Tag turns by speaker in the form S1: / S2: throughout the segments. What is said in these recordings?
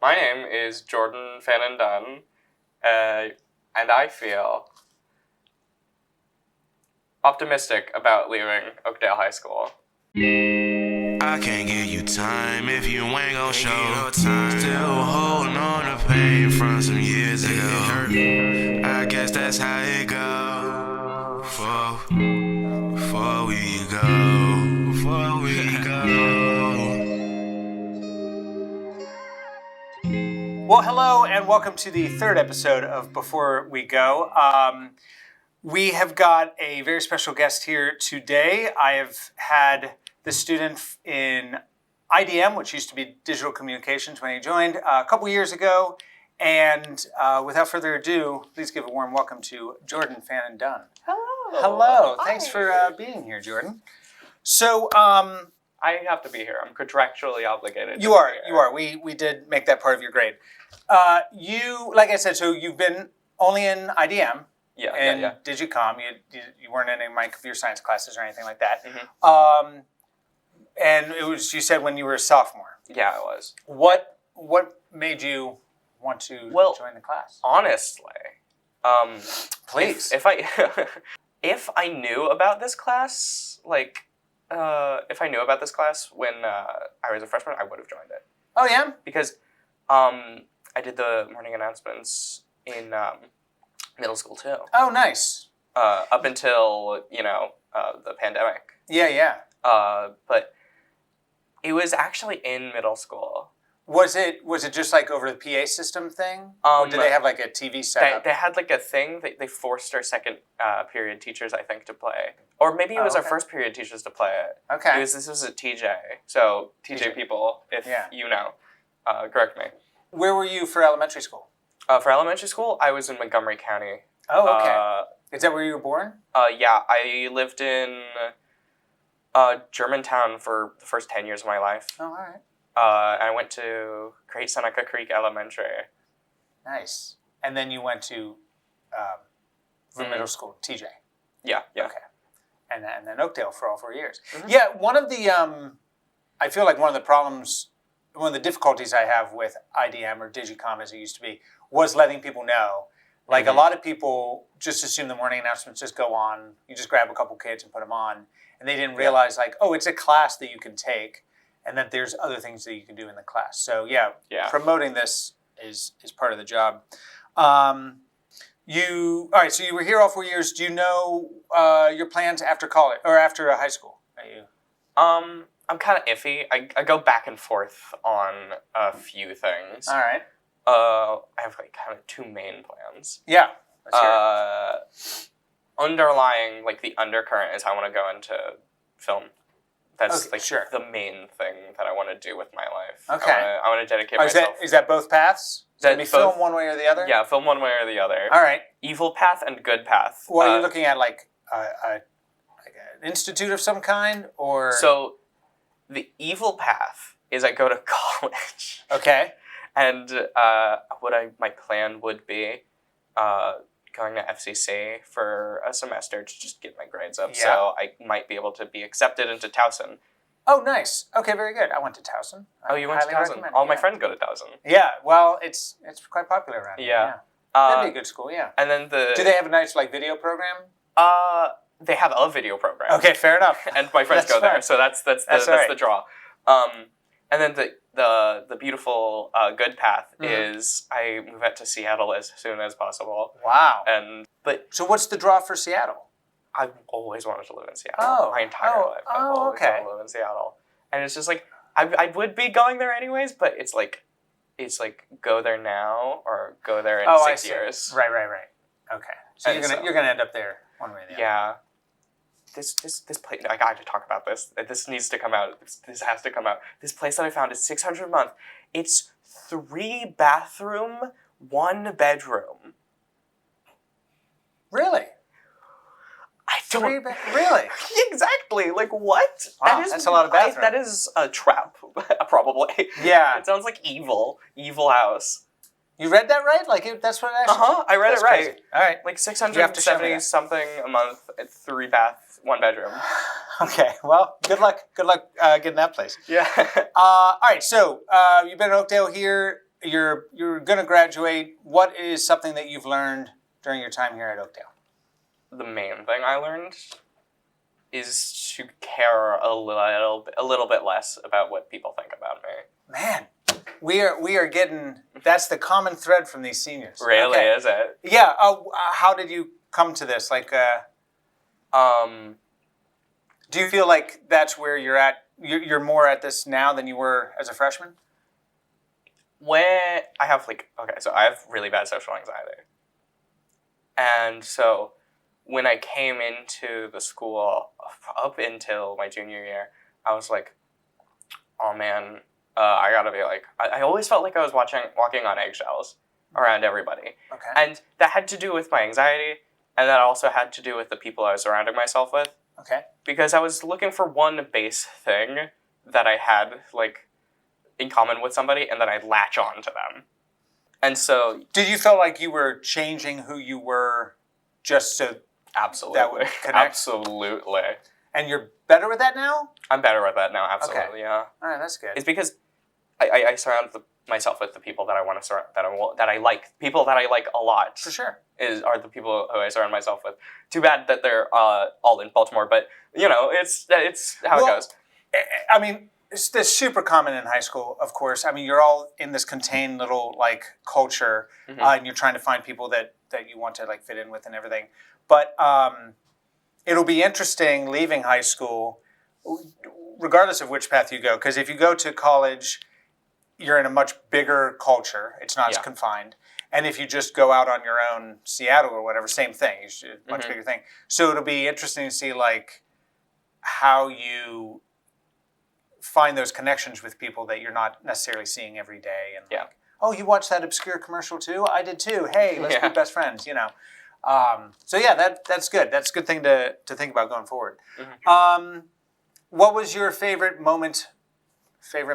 S1: My name is Jordan Fannin Dunn, and I feel optimistic about leaving Oakdale High School.
S2: I can't give you time if you ain't gon' show. Still holding on to pain from some years ago. I guess that's how it go. Before we go.
S3: Well, hello and welcome to the third episode of Before We Go. We have got a very special guest here today. I have had the student in IDM, which used to be Digital Communications when he joined a couple years ago. And without further ado, please give a warm welcome to Jordan Fannin Dunn.
S1: Hello.
S3: Hello.
S1: Hi.
S3: Thanks for being here, Jordan. So,
S1: I have to be here. I'm contractually obligated.
S3: You are. We did make that part of your grade. You, like I said, so you've been only in IDM and Digicom. You weren't in any of my computer science classes or anything like that.
S1: Mm-hmm.
S3: And it was, you said, when you were a sophomore.
S1: Yeah, I was.
S3: What made you want to join the class?
S1: Honestly,
S3: Please.
S1: If I if I knew about this class, if I knew about this class when I was a freshman, I would have joined it.
S3: Oh yeah.
S1: Because I did the morning announcements in middle school too.
S3: Oh, nice.
S1: Up until the pandemic.
S3: Yeah.
S1: But it was actually in middle school.
S3: Was it just like over the PA system thing? Or did they have like a TV setup?
S1: They had like a thing. They forced our second period teachers, I think, to play. Or maybe it was our first period teachers to play it.
S3: Okay.
S1: This was at TJ. So TJ people, if you know, correct me.
S3: Where were you for elementary school?
S1: For elementary school, I was in Montgomery County.
S3: Oh, okay. Is that where you were born?
S1: Yeah, I lived in Germantown for the first 10 years of my life.
S3: Oh, all right.
S1: I went to Great Seneca Creek Elementary.
S3: Nice. And then you went to for middle school, TJ.
S1: Yeah.
S3: Okay. And then Oakdale for all 4 years.
S1: Mm-hmm.
S3: Yeah, one of the I feel like one of the problems, one of the difficulties I have with IDM or Digicom as it used to be was letting people know. Like a lot of people just assume the morning announcements just go on. You just grab a couple kids and put them on, and they didn't realize it's a class that you can take, and that there's other things that you can do in the class. So promoting this is part of the job. So you were here all 4 years. Do you know your plans after college or after high school? Are you?
S1: I'm kind of iffy. I go back and forth on a few things.
S3: All right.
S1: I have like kind of two main plans.
S3: Yeah. Let's hear it.
S1: Underlying the undercurrent is I want to go into film. That's the main thing that I want to do with my life.
S3: Okay.
S1: I want to dedicate myself.
S3: Is that both paths? Is that film one way or the other?
S1: Yeah, film one way or the other.
S3: All right.
S1: Evil path and good path.
S3: Well, are you looking at like an institute of some kind, or?
S1: So, the evil path is I go to college.
S3: Okay.
S1: And my plan would be going to FCC for a semester to just get my grades up, so I might be able to be accepted into Towson.
S3: Oh, nice. Okay, very good. I went to Towson.
S1: Oh, you went to Towson? All my friends go to Towson.
S3: Yeah, well, it's quite popular around here. Yeah. That'd be a good school, yeah.
S1: And then
S3: do they have a nice video program?
S1: They have a video program.
S3: Okay, fair enough.
S1: And my friends go there, so that's the draw. And then the beautiful good path is I move out to Seattle as soon as possible.
S3: Wow. So what's the draw for Seattle?
S1: I've always wanted to live in Seattle my entire life. I've always wanted to live in Seattle. And it's just I would be going there anyways, but it's go there now or go there in 6 years.
S3: Right. Okay. So you're gonna end up there one way or the other.
S1: Yeah. This place, I got to talk about this. This needs to come out. This has to come out. This place that I found is $600 a month. It's 3 bathroom, 1 bedroom.
S3: Really?
S1: I don't...
S3: Really?
S1: Exactly. What?
S3: Wow, that's a lot of bathrooms.
S1: That is a trap, probably.
S3: Yeah.
S1: It sounds like evil. Evil house.
S3: You read that right? That's what it actually...
S1: I read it right.
S3: Crazy. All right.
S1: 670 something a month at 3 bath, 1 bedroom.
S3: Okay. Well, good luck getting that place.
S1: Yeah.
S3: All right. So you've been in Oakdale here you're going to graduate. What is something that you've learned during your time here at Oakdale?
S1: The main thing I learned is to care a little bit less about what people think about me.
S3: Man, we are getting, that's the common thread from these seniors.
S1: Really, okay. Is it?
S3: Yeah. How did you come to this? Like, do you feel like that's where you're at? You're more at this now than you were as a freshman?
S1: When I have so I have really bad social anxiety. And so when I came into the school up until my junior year, I was like, oh man, I gotta be like, I always felt like I was walking on eggshells around everybody.
S3: Okay.
S1: And that had to do with my anxiety, and that also had to do with the people I was surrounding myself with.
S3: Okay.
S1: Because I was looking for one base thing that I had, in common with somebody, and then I'd latch on to them. And so...
S3: Did you feel like you were changing who you were just so
S1: absolutely.
S3: That would connect?
S1: Absolutely.
S3: And you're better with that now?
S1: I'm better with that now, absolutely,
S3: okay.
S1: Yeah.
S3: All right, that's good.
S1: It's because I surround myself with the people that I want to surround, that I like. People that I like a lot.
S3: For sure.
S1: Are the people who I surround myself with. Too bad that they're all in Baltimore, but, it's how it goes.
S3: I mean... It's super common in high school, of course. I mean, you're all in this contained little culture,
S1: mm-hmm.
S3: And you're trying to find people that you want to fit in with and everything. But it'll be interesting leaving high school, regardless of which path you go. Because if you go to college, you're in a much bigger culture. It's not as confined. And if you just go out on your own, Seattle or whatever, same thing. It's a much
S1: mm-hmm.
S3: bigger thing. So it'll be interesting to see how you find those connections with people that you're not necessarily seeing every day. And oh, you watched that obscure commercial too? I did too. Hey, let's be best friends, So that's good. That's a good thing to think about going forward.
S1: Mm-hmm.
S3: What was your favorite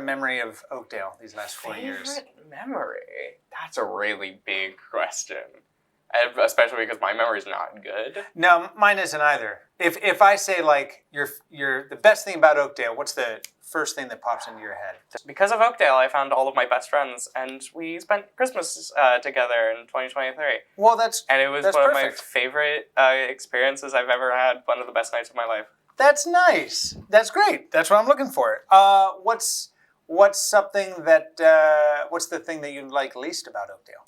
S3: memory of Oakdale these last 4 years?
S1: Favorite memory? That's a really big question. Especially because my memory's not good.
S3: No, mine isn't either. If I say you're the best thing about Oakdale, what's the first thing that pops into your head?
S1: Because of Oakdale, I found all of my best friends, and we spent Christmas together in 2023.
S3: Well,
S1: and it was one
S3: perfect.
S1: of my favorite experiences I've ever had. One of the best nights of my life.
S3: That's nice. That's great. That's what I'm looking for. What's something that what's the thing that you like least about Oakdale?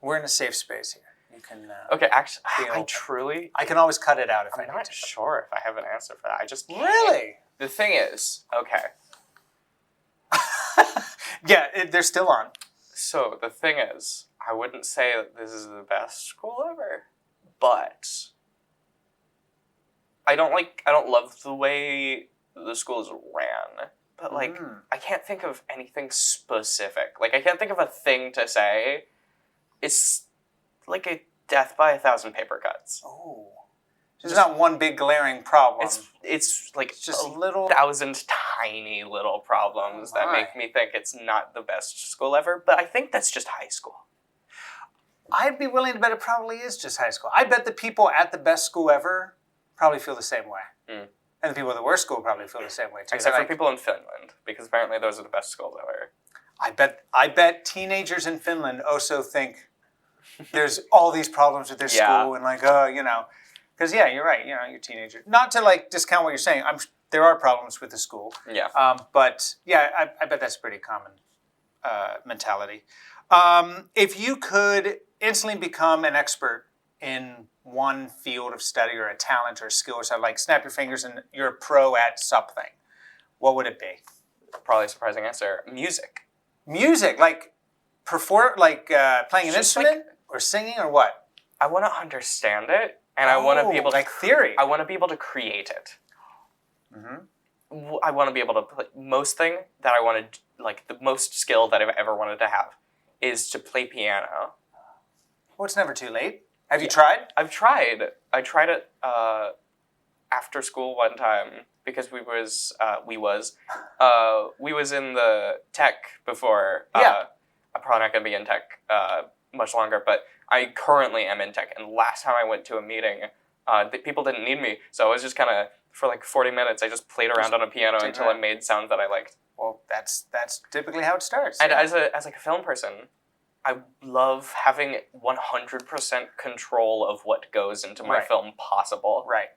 S3: We're in a safe space here. You can.
S1: Okay, actually,
S3: I can always cut it out if I need to.
S1: I'm not sure if I have an answer for that. I just can't.
S3: Really.
S1: The thing is, okay.
S3: Yeah, they're still on.
S1: So the thing is, I wouldn't say that this is the best school ever, but I don't love the way the school is ran. But I can't think of anything specific. I can't think of a thing to say. It's like a death by 1,000 paper cuts.
S3: Oh. There's not one big glaring problem.
S1: It's
S3: just a little
S1: 1,000 tiny little problems that make me think it's not the best school ever. But I think that's just high school.
S3: I'd be willing to bet it probably is just high school. I bet the people at the best school ever probably feel the same way. Mm. And the people at the worst school probably feel the same way too.
S1: Except for people in Finland, because apparently those are the best schools ever.
S3: I bet teenagers in Finland also think there's all these problems with their school and because you're right. You're a teenager. Not to discount what you're saying. There are problems with the school.
S1: Yeah.
S3: But I bet that's a pretty common mentality. If you could instantly become an expert in one field of study or a talent or a skill or something, snap your fingers and you're a pro at something, what would it be?
S1: Probably a surprising answer. Music.
S3: Music, playing an instrument or singing or what?
S1: I want to understand it, and I want to be able to
S3: theory.
S1: I want to be able to create it. Mm-hmm. I want to be able to play. Most thing that I want to the most skill that I've ever wanted to have is to play piano.
S3: Well, it's never too late. Have you tried?
S1: I've tried. I tried it after school one time. Because we was in the tech before. I'm probably not going to be in tech much longer, but I currently am in tech. And last time I went to a meeting, the people didn't need me, so I was just kind of for 40 minutes. I just played around on a piano until it made sounds that I liked.
S3: Well, that's typically how it starts.
S1: And as a film person, I love having 100% control of what goes into my film possible.
S3: Right.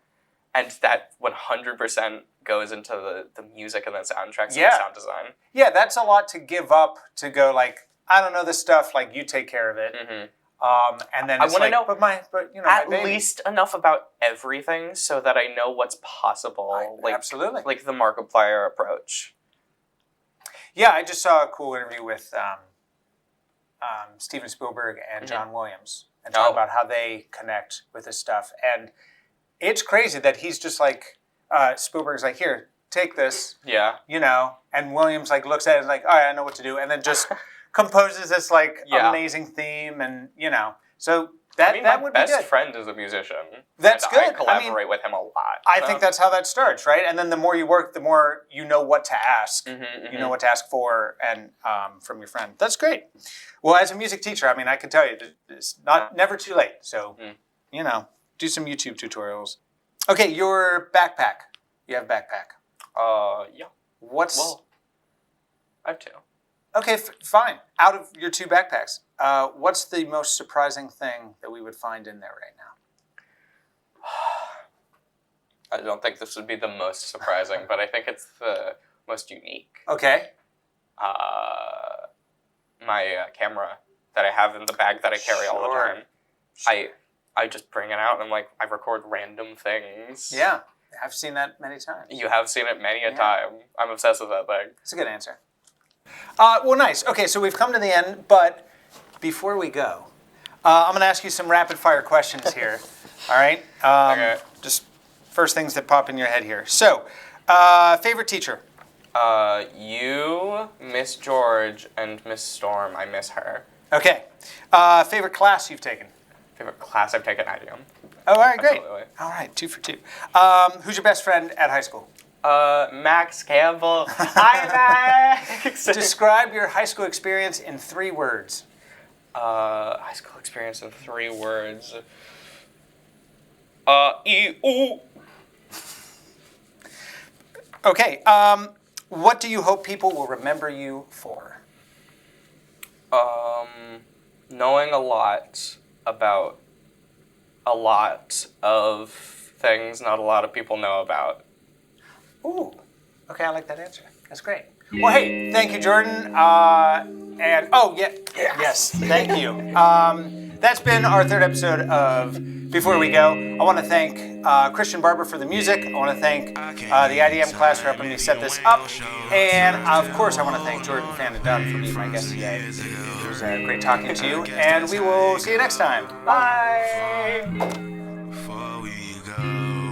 S1: And that 100% goes into the music and the soundtracks and the sound design.
S3: Yeah, that's a lot to give up to go like, I don't know this stuff, like you take care of it. And then it's
S1: I want to know, at
S3: my
S1: least enough about everything so that I know what's possible.
S3: Absolutely.
S1: Like the Markiplier approach.
S3: Yeah, I just saw a cool interview with Steven Spielberg and John Williams and talk about how they connect with this stuff. And it's crazy that he's just like, Spielberg's like, here, take this.
S1: Yeah.
S3: And Williams like looks at it and is like, all right, I know what to do. And then just composes this like amazing theme and, so that would be good.
S1: My best friend is a musician.
S3: That's good.
S1: I collaborate with him a lot.
S3: I think that's how that starts, right? And then the more you work, the more you know what to ask. You know what to ask for and from your friend. That's great. Well, as a music teacher, I mean, I can tell you, it's never too late. So, do some YouTube tutorials. Okay, your backpack. You have a backpack.
S1: Yeah.
S3: Well,
S1: I have two.
S3: Okay, fine. Out of your two backpacks, what's the most surprising thing that we would find in there right now?
S1: I don't think this would be the most surprising, but I think it's the most unique.
S3: Okay.
S1: My camera that I have in the bag that I carry all the time. I just bring it out and I'm like, I record random things.
S3: Yeah, I've seen that many times.
S1: You have seen it many a time. I'm obsessed with that thing.
S3: It's a good answer. Well, nice. Okay, so we've come to the end, but before we go, I'm going to ask you some rapid-fire questions here. All right?
S1: Okay.
S3: Just first things that pop in your head here. So, favorite teacher?
S1: You, Miss George, and Miss Storm. I miss her.
S3: Okay. Favorite class you've taken?
S1: Favorite class I've taken, IDM.
S3: Oh, all right, great.
S1: Absolutely.
S3: All right, 2 for 2. Who's your best friend at high school?
S1: Max Campbell. Hi, Max.
S3: Describe your high school experience in 3 words.
S1: High school experience in 3 words. E-ooh.
S3: Okay. What do you hope people will remember you for?
S1: Knowing a lot about a lot of things not a lot of people know about.
S3: Ooh. Okay, I like that answer. That's great. Well, hey, thank you, Jordan. Yes, thank you. That's been our 3rd episode of Before We Go. I want to thank Christian Barber for the music. I want to thank the IDM class for helping me set this up. And, of course, I want to thank Jordan Van den Dunn for being my guest today. It was great talking to you, and we will see you next time. Bye!
S2: Before we go.